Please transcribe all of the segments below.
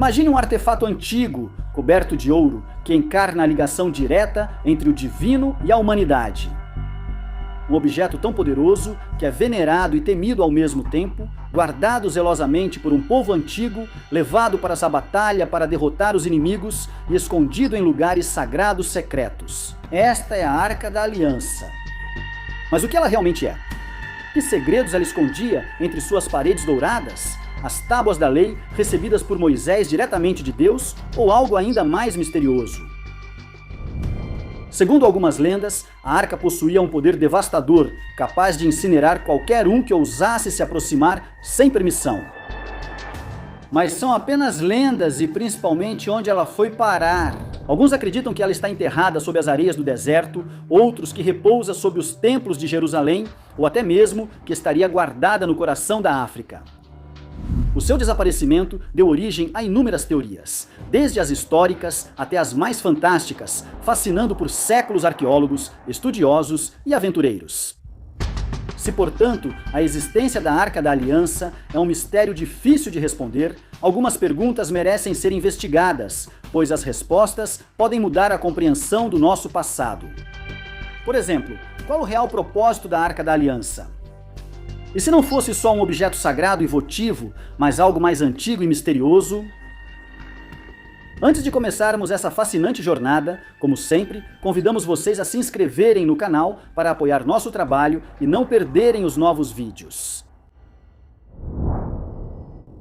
Imagine um artefato antigo, coberto de ouro, que encarna a ligação direta entre o divino e a humanidade. Um objeto tão poderoso que é venerado e temido ao mesmo tempo, guardado zelosamente por um povo antigo, levado para essa batalha para derrotar os inimigos e escondido em lugares sagrados secretos. Esta é a Arca da Aliança. Mas o que ela realmente é? Que segredos ela escondia entre suas paredes douradas? As tábuas da lei recebidas por Moisés diretamente de Deus ou algo ainda mais misterioso? Segundo algumas lendas, a arca possuía um poder devastador, capaz de incinerar qualquer um que ousasse se aproximar sem permissão. Mas são apenas lendas e principalmente onde ela foi parar. Alguns acreditam que ela está enterrada sob as areias do deserto, outros que repousa sob os templos de Jerusalém, ou até mesmo que estaria guardada no coração da África. O seu desaparecimento deu origem a inúmeras teorias, desde as históricas até as mais fantásticas, fascinando por séculos arqueólogos, estudiosos e aventureiros. Se, portanto, a existência da Arca da Aliança é um mistério difícil de responder, algumas perguntas merecem ser investigadas, pois as respostas podem mudar a compreensão do nosso passado. Por exemplo, qual o real propósito da Arca da Aliança? E se não fosse só um objeto sagrado e votivo, mas algo mais antigo e misterioso? Antes de começarmos essa fascinante jornada, como sempre, convidamos vocês a se inscreverem no canal para apoiar nosso trabalho e não perderem os novos vídeos.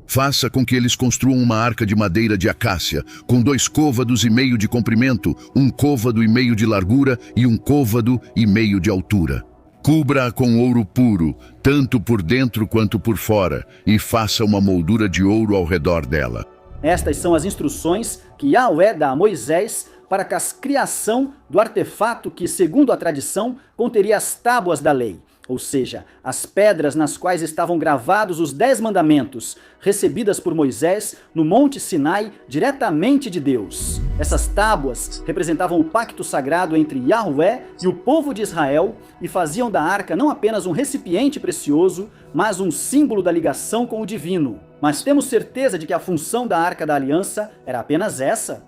Faça com que eles construam uma arca de madeira de acácia, com 2 côvados e meio de comprimento, 1 côvado e meio de largura e 1 côvado e meio de altura. Cubra-a com ouro puro, tanto por dentro quanto por fora, e faça uma moldura de ouro ao redor dela. Estas são as instruções que Yahweh dá a Moisés para a criação do artefato que, segundo a tradição, conteria as tábuas da lei, ou seja, as pedras nas quais estavam gravados os 10 mandamentos, recebidas por Moisés no Monte Sinai diretamente de Deus. Essas tábuas representavam o pacto sagrado entre Yahweh e o povo de Israel e faziam da arca não apenas um recipiente precioso, mas um símbolo da ligação com o divino. Mas temos certeza de que a função da Arca da Aliança era apenas essa?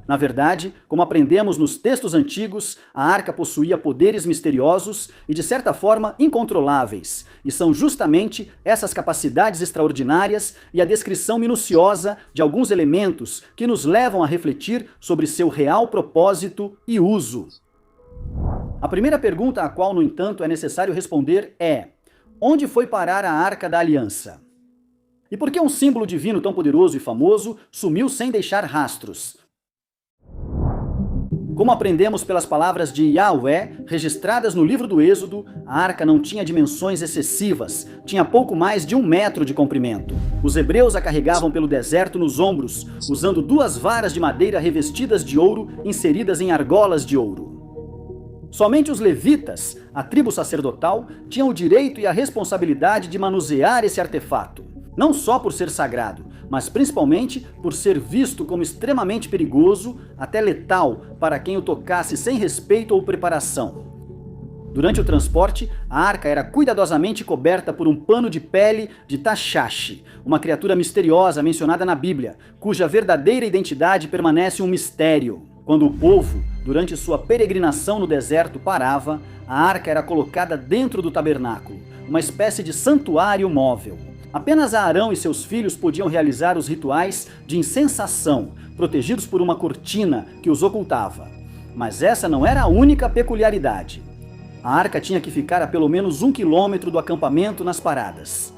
Na verdade, como aprendemos nos textos antigos, a arca possuía poderes misteriosos e, de certa forma, incontroláveis. E são justamente essas capacidades extraordinárias e a descrição minuciosa de alguns elementos que nos levam a refletir sobre seu real propósito e uso. A primeira pergunta a qual, no entanto, é necessário responder é: onde foi parar a Arca da Aliança? E por que um símbolo divino tão poderoso e famoso sumiu sem deixar rastros? Como aprendemos pelas palavras de Yahweh, registradas no livro do Êxodo, a arca não tinha dimensões excessivas, tinha pouco mais de 1 metro de comprimento. Os hebreus a carregavam pelo deserto nos ombros, usando 2 varas de madeira revestidas de ouro, inseridas em argolas de ouro. Somente os levitas, a tribo sacerdotal, tinham o direito e a responsabilidade de manusear esse artefato. Não só por ser sagrado, mas principalmente por ser visto como extremamente perigoso, até letal, para quem o tocasse sem respeito ou preparação. Durante o transporte, a arca era cuidadosamente coberta por um pano de pele de Tachashi, uma criatura misteriosa mencionada na Bíblia, cuja verdadeira identidade permanece um mistério. Quando o povo, durante sua peregrinação no deserto, parava, a arca era colocada dentro do tabernáculo, uma espécie de santuário móvel. Apenas Arão e seus filhos podiam realizar os rituais de incensação, protegidos por uma cortina que os ocultava. Mas essa não era a única peculiaridade. A arca tinha que ficar a pelo menos 1 quilômetro do acampamento nas paradas.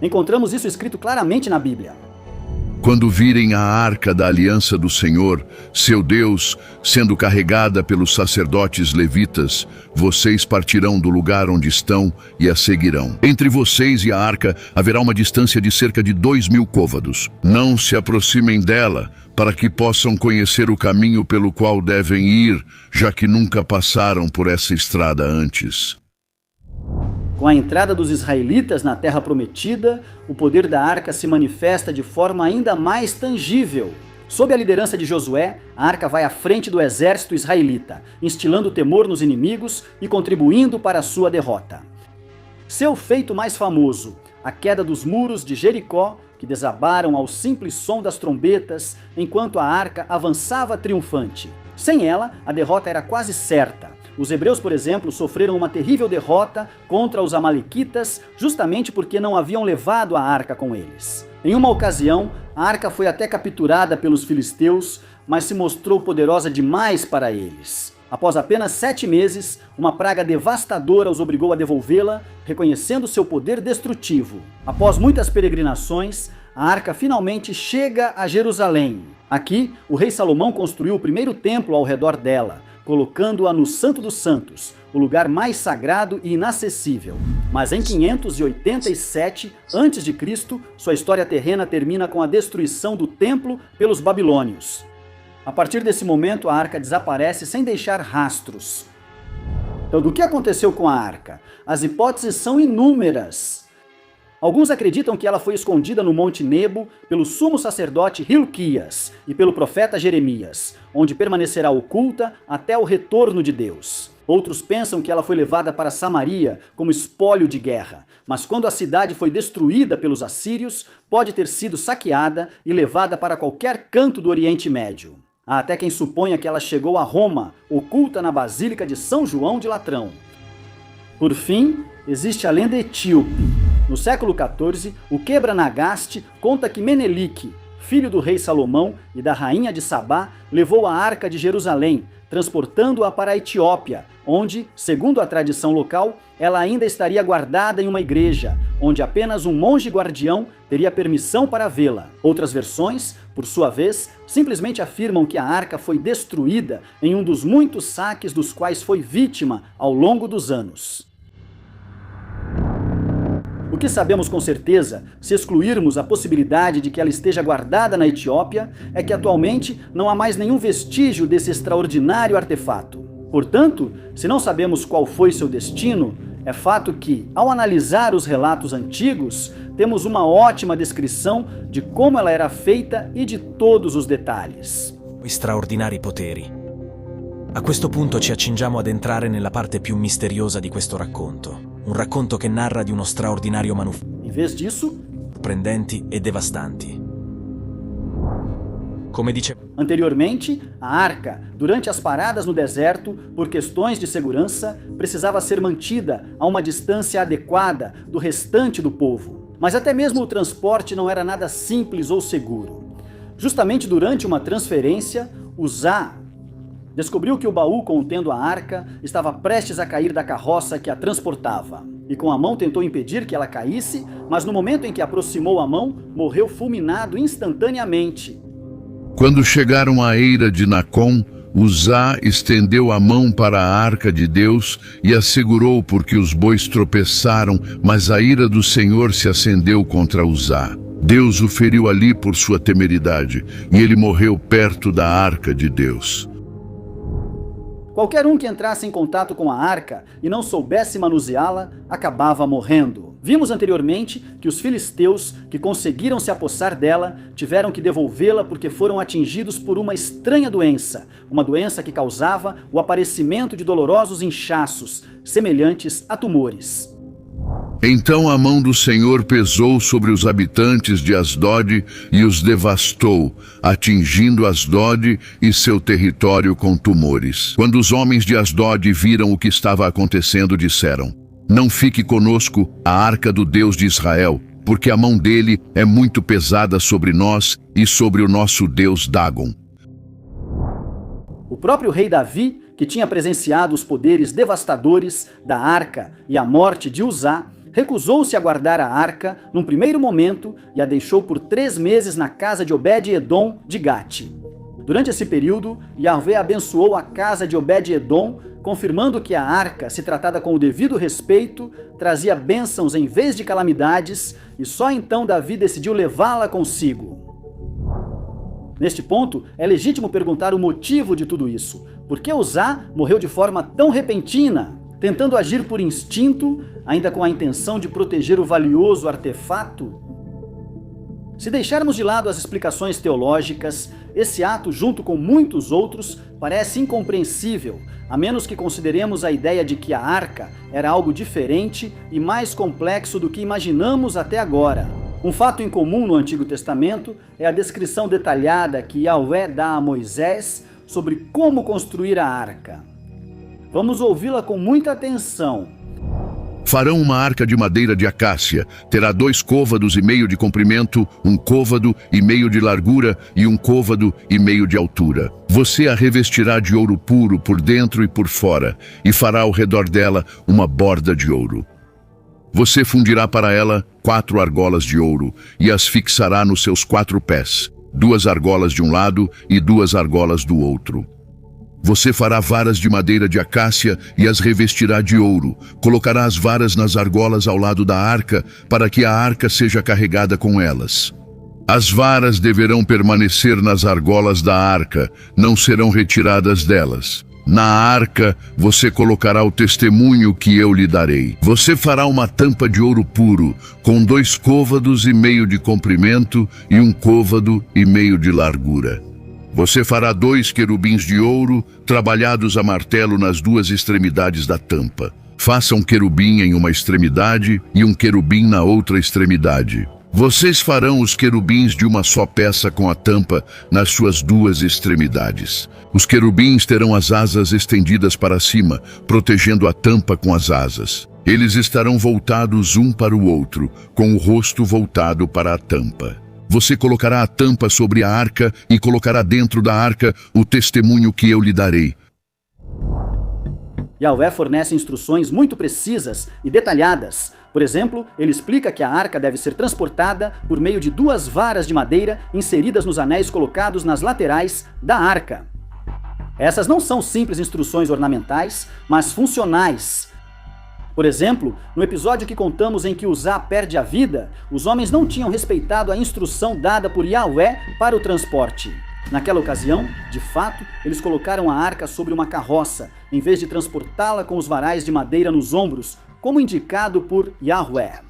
Encontramos isso escrito claramente na Bíblia. Quando virem a arca da aliança do Senhor, seu Deus, sendo carregada pelos sacerdotes levitas, vocês partirão do lugar onde estão e a seguirão. Entre vocês e a arca haverá uma distância de cerca de 2.000 côvados. Não se aproximem dela, para que possam conhecer o caminho pelo qual devem ir, já que nunca passaram por essa estrada antes. Com a entrada dos israelitas na Terra Prometida, o poder da arca se manifesta de forma ainda mais tangível. Sob a liderança de Josué, a arca vai à frente do exército israelita, instilando temor nos inimigos e contribuindo para a sua derrota. Seu feito mais famoso, a queda dos muros de Jericó, que desabaram ao simples som das trombetas enquanto a arca avançava triunfante. Sem ela, a derrota era quase certa. Os hebreus, por exemplo, sofreram uma terrível derrota contra os amalequitas justamente porque não haviam levado a arca com eles. Em uma ocasião, a arca foi até capturada pelos filisteus, mas se mostrou poderosa demais para eles. Após apenas 7 meses, uma praga devastadora os obrigou a devolvê-la, reconhecendo seu poder destrutivo. Após muitas peregrinações, a arca finalmente chega a Jerusalém. Aqui, o rei Salomão construiu o primeiro templo ao redor dela, colocando-a no Santo dos Santos, o lugar mais sagrado e inacessível. Mas em 587 a.C., sua história terrena termina com a destruição do templo pelos babilônios. A partir desse momento, a arca desaparece sem deixar rastros. Então, do que aconteceu com a arca? As hipóteses são inúmeras. Alguns acreditam que ela foi escondida no Monte Nebo pelo sumo sacerdote Hilquias e pelo profeta Jeremias, onde permanecerá oculta até o retorno de Deus. Outros pensam que ela foi levada para Samaria como espólio de guerra, mas quando a cidade foi destruída pelos assírios, pode ter sido saqueada e levada para qualquer canto do Oriente Médio. Há até quem suponha que ela chegou a Roma, oculta na Basílica de São João de Latrão. Por fim, existe a lenda etíope. No século XIV, o Quebra-Nagaste conta que Menelik, filho do rei Salomão e da rainha de Sabá, levou a arca de Jerusalém, transportando-a para a Etiópia, onde, segundo a tradição local, ela ainda estaria guardada em uma igreja, onde apenas um monge guardião teria permissão para vê-la. Outras versões, por sua vez, simplesmente afirmam que a arca foi destruída em um dos muitos saques dos quais foi vítima ao longo dos anos. O que sabemos com certeza, se excluirmos a possibilidade de que ela esteja guardada na Etiópia, é que atualmente não há mais nenhum vestígio desse extraordinário artefato. Portanto, se não sabemos qual foi seu destino, é fato que, ao analisar os relatos antigos, temos uma ótima descrição de como ela era feita e de todos os detalhes. Straordinari poteri. A questo punto ci accingiamo ad entrare nella parte più misteriosa di questo racconto. Un racconto che narra di uno straordinario Em vez disso, sorprendenti e devastanti. Come dice anteriormente, a arca, durante as paradas no deserto, por questões de segurança, precisava ser mantida a uma distância adequada do restante do povo. Mas até mesmo o transporte não era nada simples ou seguro. Justamente durante uma transferência, Uzá descobriu que o baú contendo a arca estava prestes a cair da carroça que a transportava. E com a mão tentou impedir que ela caísse, mas no momento em que aproximou a mão, morreu fulminado instantaneamente. Quando chegaram à eira de Nacon, Uzá estendeu a mão para a arca de Deus e a segurou porque os bois tropeçaram, mas a ira do Senhor se acendeu contra Uzá. Deus o feriu ali por sua temeridade, e ele morreu perto da arca de Deus. Qualquer um que entrasse em contato com a arca e não soubesse manuseá-la, acabava morrendo. Vimos anteriormente que os filisteus, que conseguiram se apossar dela, tiveram que devolvê-la porque foram atingidos por uma estranha doença, uma doença que causava o aparecimento de dolorosos inchaços, semelhantes a tumores. Então a mão do Senhor pesou sobre os habitantes de Asdod e os devastou, atingindo Asdod e seu território com tumores. Quando os homens de Asdod viram o que estava acontecendo, disseram: "Não fique conosco a arca do Deus de Israel, porque a mão dele é muito pesada sobre nós e sobre o nosso Deus Dagon." O próprio rei Davi, que tinha presenciado os poderes devastadores da arca e a morte de Uzá, recusou-se a guardar a arca num primeiro momento e a deixou por 3 meses na casa de Obed-Edom de Gate. Durante esse período, Yahvé abençoou a casa de Obed-Edom, confirmando que a arca, se tratada com o devido respeito, trazia bênçãos em vez de calamidades, e só então Davi decidiu levá-la consigo. Neste ponto, é legítimo perguntar o motivo de tudo isso. Por que Uzá morreu de forma tão repentina? Tentando agir por instinto, ainda com a intenção de proteger o valioso artefato? Se deixarmos de lado as explicações teológicas, esse ato, junto com muitos outros, parece incompreensível, a menos que consideremos a ideia de que a arca era algo diferente e mais complexo do que imaginamos até agora. Um fato incomum no Antigo Testamento é a descrição detalhada que Yahvé dá a Moisés sobre como construir a arca. Vamos ouvi-la com muita atenção. Farão uma arca de madeira de acácia, terá 2 côvados e meio de comprimento, 1 côvado e meio de largura e 1 côvado e meio de altura. Você a revestirá de ouro puro por dentro e por fora, e fará ao redor dela uma borda de ouro. Você fundirá para ela 4 argolas de ouro, e as fixará nos seus 4 pés, 2 argolas de um lado e 2 argolas do outro. Você fará varas de madeira de acácia e as revestirá de ouro. Colocará as varas nas argolas ao lado da arca, para que a arca seja carregada com elas. As varas deverão permanecer nas argolas da arca, não serão retiradas delas. Na arca, você colocará o testemunho que eu lhe darei. Você fará uma tampa de ouro puro, com 2 côvados e meio de comprimento e 1 côvado e meio de largura. Você fará 2 querubins de ouro, trabalhados a martelo nas 2 extremidades da tampa. Faça um querubim em uma extremidade e um querubim na outra extremidade. Vocês farão os querubins de uma só peça com a tampa nas suas 2 extremidades. Os querubins terão as asas estendidas para cima, protegendo a tampa com as asas. Eles estarão voltados um para o outro, com o rosto voltado para a tampa. Você colocará a tampa sobre a arca e colocará dentro da arca o testemunho que eu lhe darei. Yahvé fornece instruções muito precisas e detalhadas. Por exemplo, ele explica que a arca deve ser transportada por meio de 2 varas de madeira inseridas nos anéis colocados nas laterais da arca. Essas não são simples instruções ornamentais, mas funcionais. Por exemplo, no episódio que contamos em que Uzá perde a vida, os homens não tinham respeitado a instrução dada por Yahvé para o transporte. Naquela ocasião, de fato, eles colocaram a arca sobre uma carroça, em vez de transportá-la com os varais de madeira nos ombros, como indicado por Yahvé.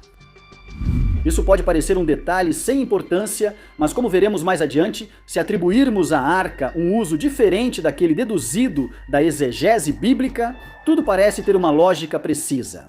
Isso pode parecer um detalhe sem importância, mas como veremos mais adiante, se atribuirmos à arca um uso diferente daquele deduzido da exegese bíblica, tudo parece ter uma lógica precisa.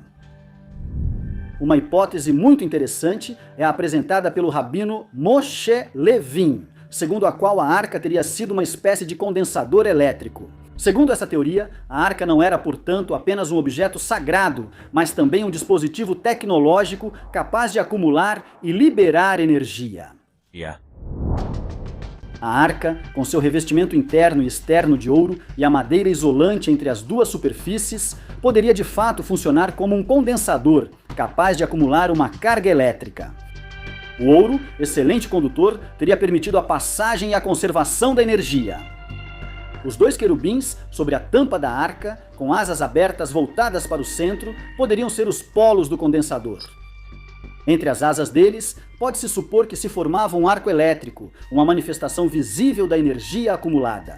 Uma hipótese muito interessante é a apresentada pelo rabino Moshe Levin, segundo a qual a arca teria sido uma espécie de condensador elétrico. Segundo essa teoria, a arca não era, portanto, apenas um objeto sagrado, mas também um dispositivo tecnológico capaz de acumular e liberar energia. A arca, com seu revestimento interno e externo de ouro e a madeira isolante entre as 2 superfícies, poderia de fato funcionar como um condensador, capaz de acumular uma carga elétrica. O ouro, excelente condutor, teria permitido a passagem e a conservação da energia. Os 2 querubins sobre a tampa da arca, com asas abertas voltadas para o centro, poderiam ser os polos do condensador. Entre as asas deles, pode-se supor que se formava um arco elétrico, uma manifestação visível da energia acumulada.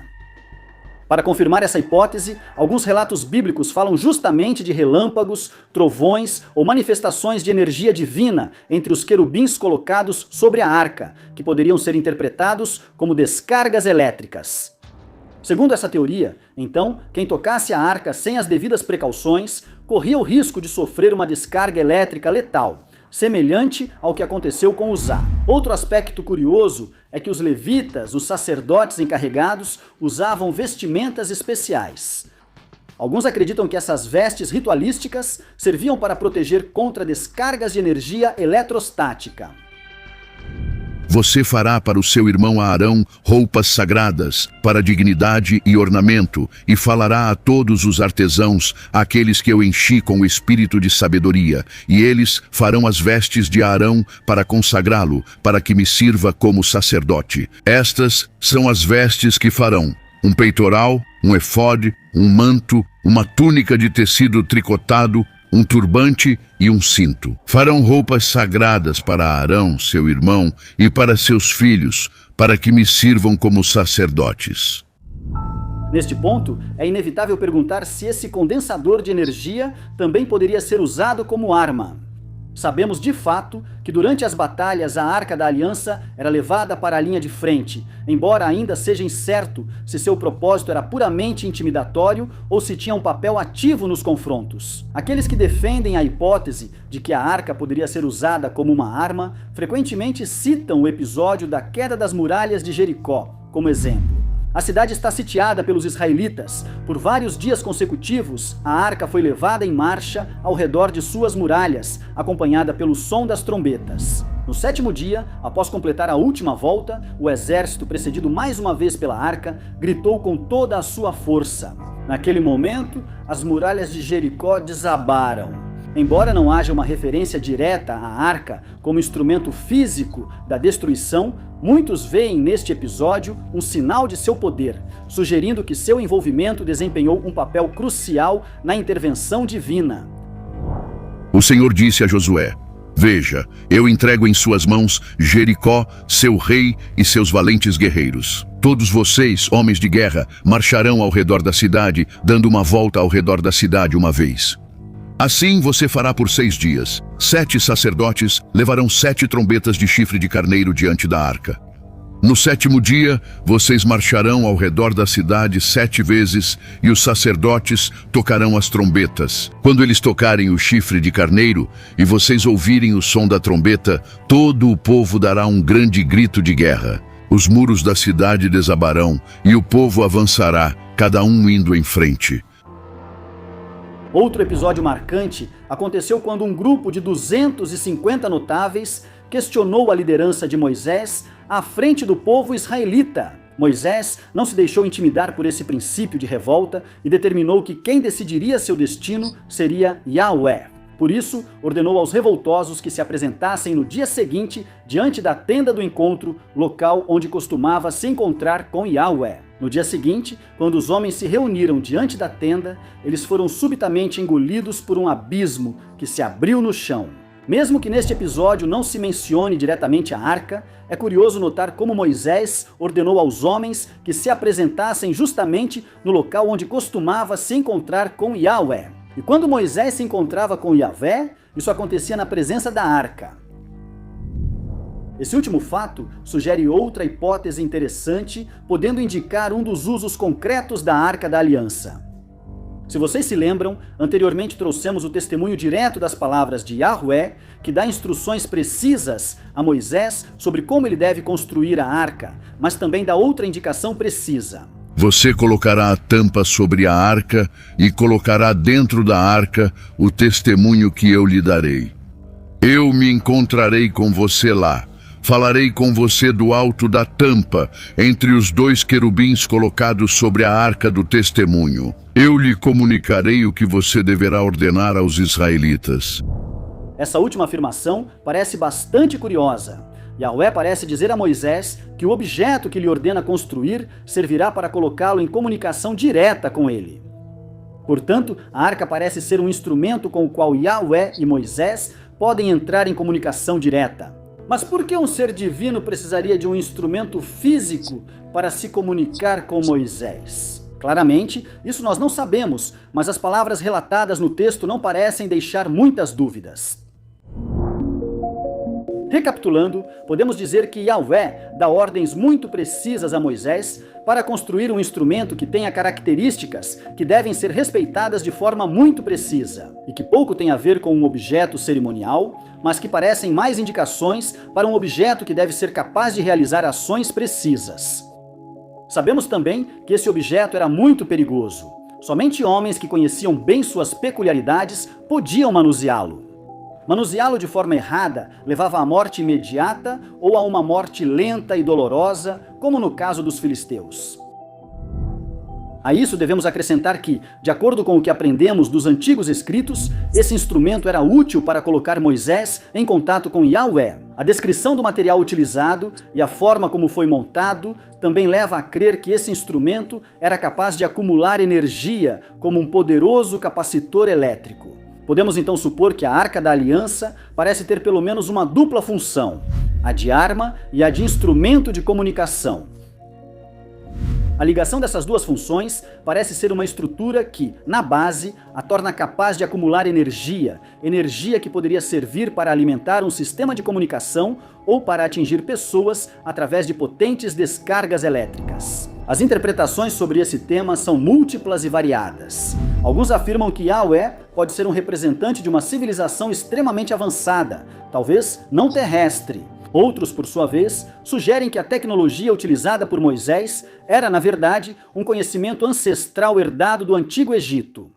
Para confirmar essa hipótese, alguns relatos bíblicos falam justamente de relâmpagos, trovões ou manifestações de energia divina entre os querubins colocados sobre a arca, que poderiam ser interpretados como descargas elétricas. Segundo essa teoria, então, quem tocasse a arca sem as devidas precauções corria o risco de sofrer uma descarga elétrica letal, semelhante ao que aconteceu com Uzá. Outro aspecto curioso é que os levitas, os sacerdotes encarregados, usavam vestimentas especiais. Alguns acreditam que essas vestes ritualísticas serviam para proteger contra descargas de energia eletrostática. Você fará para o seu irmão Arão roupas sagradas, para dignidade e ornamento, e falará a todos os artesãos, aqueles que eu enchi com o espírito de sabedoria, e eles farão as vestes de Arão para consagrá-lo, para que me sirva como sacerdote. Estas são as vestes que farão: um peitoral, um efode, um manto, uma túnica de tecido tricotado, um turbante e um cinto. Farão roupas sagradas para Arão, seu irmão, e para seus filhos, para que me sirvam como sacerdotes. Neste ponto, é inevitável perguntar se esse condensador de energia também poderia ser usado como arma. Sabemos de fato que durante as batalhas a Arca da Aliança era levada para a linha de frente, embora ainda seja incerto se seu propósito era puramente intimidatório ou se tinha um papel ativo nos confrontos. Aqueles que defendem a hipótese de que a arca poderia ser usada como uma arma, frequentemente citam o episódio da queda das muralhas de Jericó como exemplo. A cidade está sitiada pelos israelitas. Por vários dias consecutivos, a arca foi levada em marcha ao redor de suas muralhas, acompanhada pelo som das trombetas. No 7º dia, após completar a última volta, o exército, precedido mais uma vez pela arca, gritou com toda a sua força. Naquele momento, as muralhas de Jericó desabaram. Embora não haja uma referência direta à arca como instrumento físico da destruição, muitos veem neste episódio um sinal de seu poder, sugerindo que seu envolvimento desempenhou um papel crucial na intervenção divina. O Senhor disse a Josué: Veja, eu entrego em suas mãos Jericó, seu rei e seus valentes guerreiros. Todos vocês, homens de guerra, marcharão ao redor da cidade, dando uma volta ao redor da cidade uma vez. Assim você fará por 6 dias. 7 sacerdotes levarão 7 trombetas de chifre de carneiro diante da arca. No 7º dia, vocês marcharão ao redor da cidade 7 vezes e os sacerdotes tocarão as trombetas. Quando eles tocarem o chifre de carneiro e vocês ouvirem o som da trombeta, todo o povo dará um grande grito de guerra. Os muros da cidade desabarão e o povo avançará, cada um indo em frente. Outro episódio marcante aconteceu quando um grupo de 250 notáveis questionou a liderança de Moisés à frente do povo israelita. Moisés não se deixou intimidar por esse princípio de revolta e determinou que quem decidiria seu destino seria Yahweh. Por isso, ordenou aos revoltosos que se apresentassem no dia seguinte diante da tenda do encontro, local onde costumava se encontrar com Yahweh. No dia seguinte, quando os homens se reuniram diante da tenda, eles foram subitamente engolidos por um abismo que se abriu no chão. Mesmo que neste episódio não se mencione diretamente a arca, é curioso notar como Moisés ordenou aos homens que se apresentassem justamente no local onde costumava se encontrar com Yahweh. E quando Moisés se encontrava com Yahvé, isso acontecia na presença da arca. Esse último fato sugere outra hipótese interessante, podendo indicar um dos usos concretos da Arca da Aliança. Se vocês se lembram, anteriormente trouxemos o testemunho direto das palavras de Yahweh, que dá instruções precisas a Moisés sobre como ele deve construir a arca, mas também dá outra indicação precisa. Você colocará a tampa sobre a arca e colocará dentro da arca o testemunho que eu lhe darei. Eu me encontrarei com você lá. Falarei com você do alto da tampa, entre os 2 querubins colocados sobre a arca do testemunho. Eu lhe comunicarei o que você deverá ordenar aos israelitas. Essa última afirmação parece bastante curiosa. Yahweh parece dizer a Moisés que o objeto que lhe ordena construir servirá para colocá-lo em comunicação direta com ele. Portanto, a arca parece ser um instrumento com o qual Yahweh e Moisés podem entrar em comunicação direta. Mas por que um ser divino precisaria de um instrumento físico para se comunicar com Moisés? Claramente, isso nós não sabemos, mas as palavras relatadas no texto não parecem deixar muitas dúvidas. Recapitulando, podemos dizer que Yahweh dá ordens muito precisas a Moisés para construir um instrumento que tenha características que devem ser respeitadas de forma muito precisa e que pouco tem a ver com um objeto cerimonial, mas que parecem mais indicações para um objeto que deve ser capaz de realizar ações precisas. Sabemos também que esse objeto era muito perigoso. Somente homens que conheciam bem suas peculiaridades podiam manuseá-lo. Manuseá-lo de forma errada levava à morte imediata ou a uma morte lenta e dolorosa, como no caso dos filisteus. A isso devemos acrescentar que, de acordo com o que aprendemos dos antigos escritos, esse instrumento era útil para colocar Moisés em contato com Yahweh. A descrição do material utilizado e a forma como foi montado também leva a crer que esse instrumento era capaz de acumular energia como um poderoso capacitor elétrico. Podemos então supor que a Arca da Aliança parece ter pelo menos uma dupla função, a de arma e a de instrumento de comunicação. A ligação dessas duas funções parece ser uma estrutura que, na base, a torna capaz de acumular energia que poderia servir para alimentar um sistema de comunicação ou para atingir pessoas através de potentes descargas elétricas. As interpretações sobre esse tema são múltiplas e variadas. Alguns afirmam que Yahweh pode ser um representante de uma civilização extremamente avançada, talvez não terrestre. Outros, por sua vez, sugerem que a tecnologia utilizada por Moisés era, na verdade, um conhecimento ancestral herdado do Antigo Egito.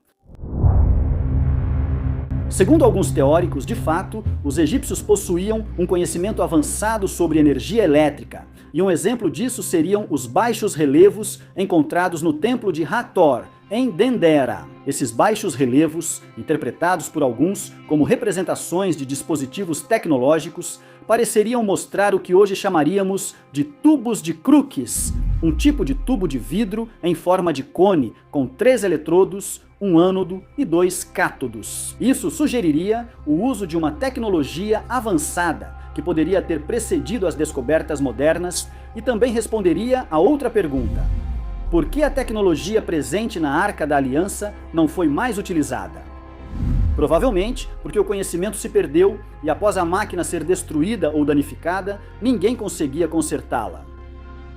Segundo alguns teóricos, de fato, os egípcios possuíam um conhecimento avançado sobre energia elétrica, e um exemplo disso seriam os baixos relevos encontrados no templo de Hathor, em Dendera. Esses baixos relevos, interpretados por alguns como representações de dispositivos tecnológicos, pareceriam mostrar o que hoje chamaríamos de tubos de Crookes, um tipo de tubo de vidro em forma de cone, com 3 eletrodos, um ânodo e 2 cátodos. Isso sugeriria o uso de uma tecnologia avançada, que poderia ter precedido as descobertas modernas, e também responderia a outra pergunta: por que a tecnologia presente na Arca da Aliança não foi mais utilizada? Provavelmente porque o conhecimento se perdeu e após a máquina ser destruída ou danificada, ninguém conseguia consertá-la.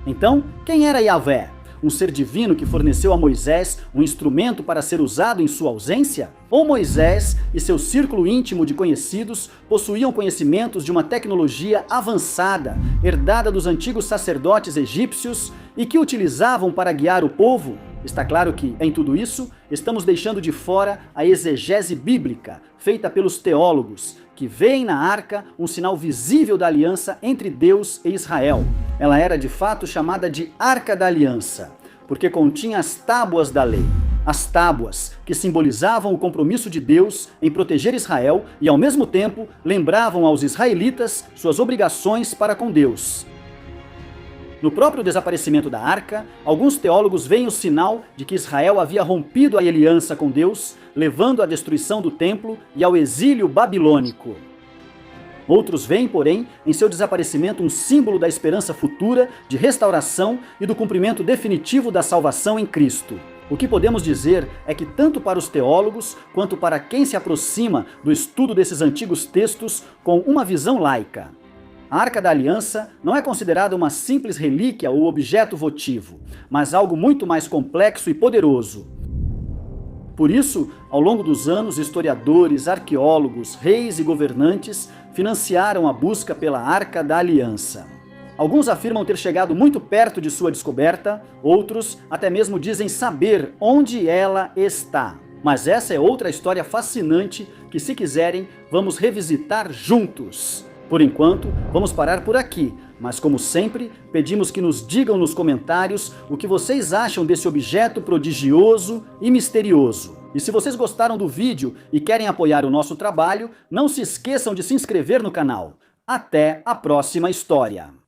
Então, quem era Yahvé? Um ser divino que forneceu a Moisés um instrumento para ser usado em sua ausência? Ou Moisés e seu círculo íntimo de conhecidos possuíam conhecimentos de uma tecnologia avançada, herdada dos antigos sacerdotes egípcios e que utilizavam para guiar o povo? Está claro que, em tudo isso, estamos deixando de fora a exegese bíblica, feita pelos teólogos, que veem na arca um sinal visível da aliança entre Deus e Israel. Ela era de fato chamada de Arca da Aliança, porque continha as tábuas da lei. As tábuas, que simbolizavam o compromisso de Deus em proteger Israel e, ao mesmo tempo, lembravam aos israelitas suas obrigações para com Deus. No próprio desaparecimento da arca, alguns teólogos veem o sinal de que Israel havia rompido a aliança com Deus, levando à destruição do templo e ao exílio babilônico. Outros veem, porém, em seu desaparecimento um símbolo da esperança futura, de restauração e do cumprimento definitivo da salvação em Cristo. O que podemos dizer é que tanto para os teólogos, quanto para quem se aproxima do estudo desses antigos textos com uma visão laica, a Arca da Aliança não é considerada uma simples relíquia ou objeto votivo, mas algo muito mais complexo e poderoso. Por isso, ao longo dos anos, historiadores, arqueólogos, reis e governantes financiaram a busca pela Arca da Aliança. Alguns afirmam ter chegado muito perto de sua descoberta, outros até mesmo dizem saber onde ela está. Mas essa é outra história fascinante que, se quiserem, vamos revisitar juntos. Por enquanto, vamos parar por aqui, mas como sempre, pedimos que nos digam nos comentários o que vocês acham desse objeto prodigioso e misterioso. E se vocês gostaram do vídeo e querem apoiar o nosso trabalho, não se esqueçam de se inscrever no canal. Até a próxima história!